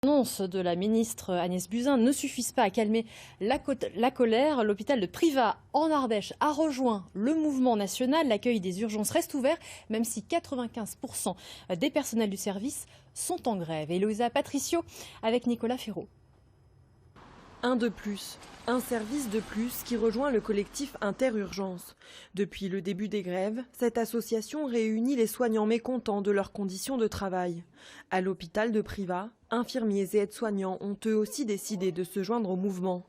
Les annonces de la ministre Agnès Buzyn ne suffisent pas à calmer la colère. L'hôpital de Privas en Ardèche a rejoint le mouvement national. L'accueil des urgences reste ouvert, même si 95% des personnels du service sont en grève. Eloïsa Patricio avec Nicolas Ferraud. Un de plus, un service de plus qui rejoint le collectif Interurgence. Depuis le début des grèves, cette association réunit les soignants mécontents de leurs conditions de travail. À l'hôpital de Privas, infirmiers et aides-soignants ont eux aussi décidé de se joindre au mouvement.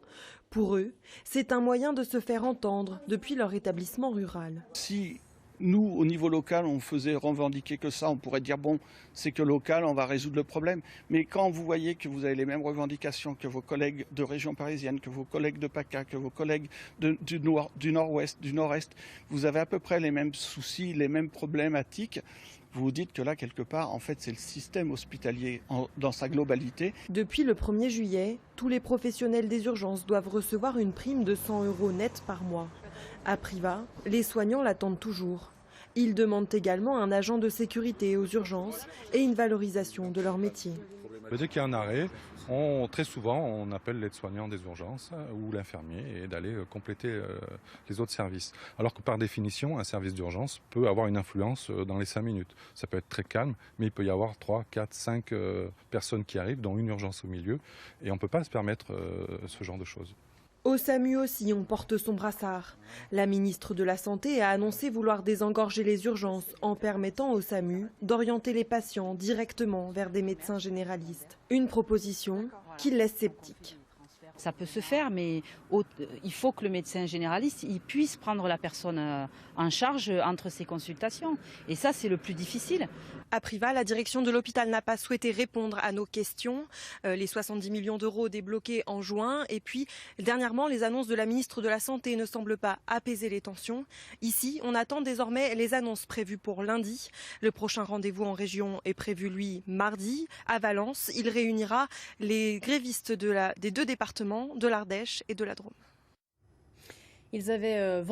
Pour eux, c'est un moyen de se faire entendre depuis leur établissement rural. Si nous, au niveau local, on faisait revendiquer que ça, on pourrait dire bon, c'est que local, on va résoudre le problème. Mais quand vous voyez que vous avez les mêmes revendications que vos collègues de région parisienne, que vos collègues de PACA, que vos collègues du nord-ouest, du nord-est, vous avez à peu près les mêmes soucis, les mêmes problématiques. Vous vous dites que là, quelque part, en fait, c'est le système hospitalier dans sa globalité. Depuis le 1er juillet, tous les professionnels des urgences doivent recevoir une prime de 100 € net par mois. À Privas, les soignants l'attendent toujours. Ils demandent également un agent de sécurité aux urgences et une valorisation de leur métier. Dès qu'il y a un arrêt, très souvent on appelle l'aide-soignant des urgences ou l'infirmier et d'aller compléter les autres services. Alors que par définition, un service d'urgence peut avoir une influence dans les 5 minutes. Ça peut être très calme, mais il peut y avoir 3, 4, 5 personnes qui arrivent, dont une urgence au milieu, et on ne peut pas se permettre ce genre de choses. Au SAMU aussi, on porte son brassard. La ministre de la Santé a annoncé vouloir désengorger les urgences en permettant au SAMU d'orienter les patients directement vers des médecins généralistes. Une proposition qui laisse sceptique. Ça peut se faire, mais il faut que le médecin généraliste puisse prendre la personne en charge entre ses consultations. Et ça, c'est le plus difficile. À Privas, la direction de l'hôpital n'a pas souhaité répondre à nos questions. Les 70 millions d'euros débloqués en juin. Et puis, dernièrement, les annonces de la ministre de la Santé ne semblent pas apaiser les tensions. Ici, on attend désormais les annonces prévues pour lundi. Le prochain rendez-vous en région est prévu, lui, mardi. À Valence, il réunira les grévistes des 2 départements, de l'Ardèche et de la Drôme. Ils avaient